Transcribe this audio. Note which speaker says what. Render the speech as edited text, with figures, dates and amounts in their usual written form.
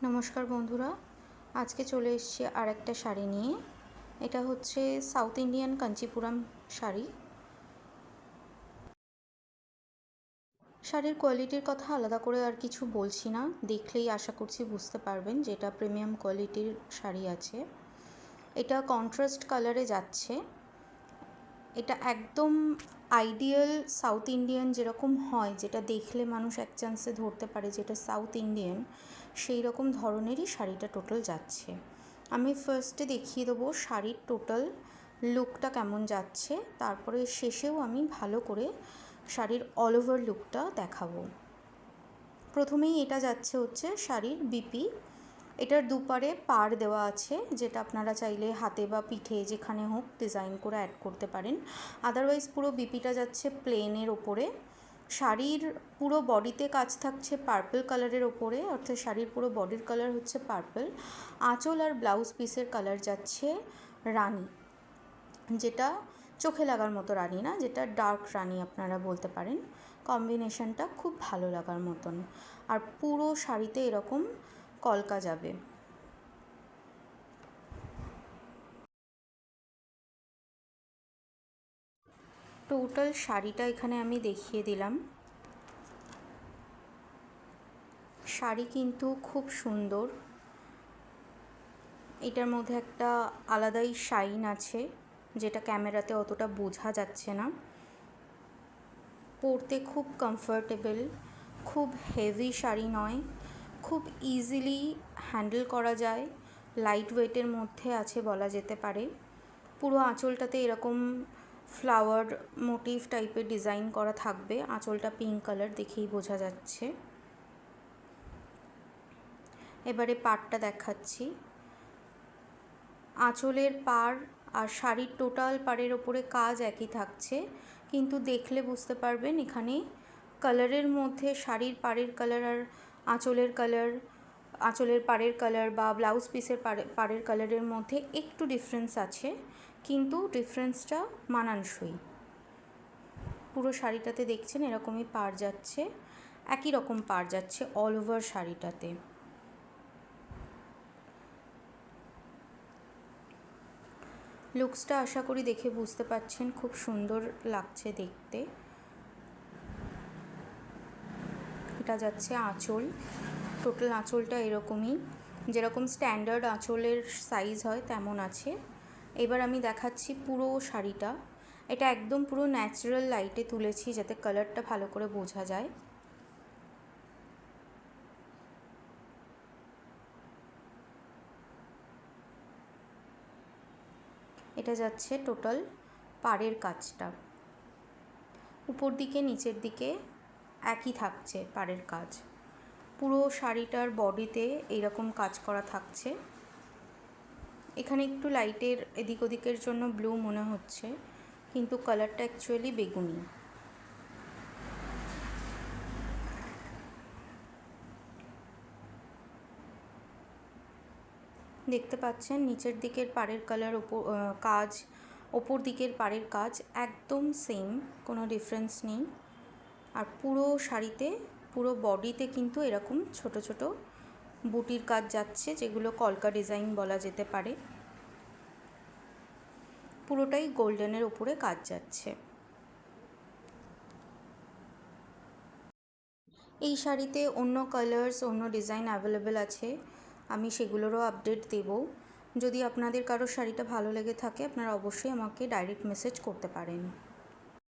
Speaker 1: নমস্কার বন্ধুরা, আজকে চলে এসেছি আর একটা শাড়ি নিয়ে। এটা হচ্ছে সাউথ ইন্ডিয়ান কাঞ্চিপুরম শাড়ি। শাড়ির কোয়ালিটির কথা আলাদা করে আর কিছু বলছি না, দেখলেই আশা করছি বুঝতে পারবেন যে এটা প্রিমিয়াম কোয়ালিটির শাড়ি আছে। এটা কন্ট্রাস্ট কালারে যাচ্ছে। এটা একদম আইডিয়াল সাউথ ইন্ডিয়ান যেরকম হয়, যেটা দেখলে মানুষ এক চান্সে ধরতে পারে যেটা সাউথ ইন্ডিয়ান, সেই রকম ধরনেরই শাড়িটা টোটাল যাচ্ছে। আমি ফার্স্টে দেখিয়ে দেবো শাড়ির টোটাল লুকটা কেমন যাচ্ছে, তারপরে শেষেও আমি ভালো করে শাড়ির অল ওভার লুকটা দেখাবো। প্রথমেই এটা যাচ্ছে হচ্ছে শাড়ির বিপি। এটার দুপারে পাড় দেওয়া আছে, যেটা আপনারা চাইলে হাতে বা পিঠে যেখানে হোক ডিজাইন করে অ্যাড করতে পারেন। আদারওয়াইজ পুরো বিপিটা যাচ্ছে প্লেনের ওপরে। শাড়ির পুরো বডিতে কাজ থাকছে পার্পল কালারের ওপরে, অর্থাৎ শাড়ির পুরো বডির কালার হচ্ছে পার্পল। আঁচল আর ব্লাউজ পিসের কালার যাচ্ছে রানি, যেটা চোখে লাগার মতো রানি না, যেটা ডার্ক রানি আপনারা বলতে পারেন। কম্বিনেশনটা খুব ভালো লাগার মতন। আর পুরো শাড়িতে এরকম কলকা যাবে। টোটাল শাড়িটা এখানে আমি দেখিয়ে দিলাম। শাড়ি কিন্তু খুব সুন্দর। এটার মধ্যে একটা আলাদাই শাইন আছে, যেটা ক্যামেরাতে অতটা বোঝা যাচ্ছে না। পরতে খুব কমফোর্টেবল, খুব হেভি শাড়ি নয়, খুব ইজিলি হ্যান্ডেল করা যায়, লাইট ওয়েটের মধ্যে আছে বলা যেতে পারে। পুরো আঁচলটাতে এরকম ফ্লাওয়ার মোটিভ টাইপের ডিজাইন করা থাকবে। আঁচলটা পিঙ্ক কালার দেখেই বোঝা যাচ্ছে। এবারে পাড়টা দেখাচ্ছি। আঁচলের পাড় আর শাড়ির টোটাল পাড়ের ওপরে কাজ একই থাকছে, কিন্তু দেখলে বুঝতে পারবেন এখানে কালারের মধ্যে শাড়ির পাড়ের কালার আর আঁচলের কালার, আঁচলের পাড়ের কালার বা ব্লাউজ পিসের পাড়ের কালারের মধ্যে একটু ডিফারেন্স আছে, কিন্তু ডিফারেন্সটা মানানসই। পুরো শাড়িটাতে দেখছেন এরকমই পাড় যাচ্ছে, একই রকম পাড় যাচ্ছে অল ওভার শাড়িটাতে। লুকসটা আশা করি দেখে বুঝতে পারছেন, খুব সুন্দর লাগছে দেখতে। এটা যাচ্ছে আঁচল। টোটাল আঁচলটা এরকমই, যেরকম স্ট্যান্ডার্ড আঁচলের সাইজ হয় তেমন আছে। এবার আমি দেখাচ্ছি পুরো শাড়িটা। এটা একদম পুরো ন্যাচারাল লাইটে তুলেছি যাতে কালারটা ভালো করে বোঝা যায়। এটা যাচ্ছে টোটাল পাড়ের কাজটা, উপর দিকে নিচের দিকে একই থাকছে পাড়ের কাজ। পুরো শাড়িটার বডিতে এইরকম কাজ করা থাকছে। এখানে একটু লাইটের এদিক ওদিকের জন্য ব্লু মনে হচ্ছে, কিন্তু কালারটা অ্যাকচুয়ালি বেগুনি। দেখতে পাচ্ছেন নিচের দিকের পাড়ের কালার কাজ, ওপর দিকের পাড়ের কাজ একদম সেম, কোনো ডিফারেন্স নেই। আর পুরো শাড়িতে পুরো বডিতে কিন্তু এরকম ছোট ছোট বুটির কাজ যাচ্ছে, যেগুলো কলকা ডিজাইন বলা যেতে পারে। পুরোটাই গোল্ডেনের উপরে কাজ যাচ্ছে। এই শাড়িতে অন্য কালার্স, অন্য ডিজাইন অ্যাভেলেবেল আছে, আমি সেগুলোরও আপডেট দেব। যদি আপনাদের কারো শাড়িটা ভালো লেগে থাকে আপনারা অবশ্যই আমাকে ডাইরেক্ট মেসেজ করতে পারেন।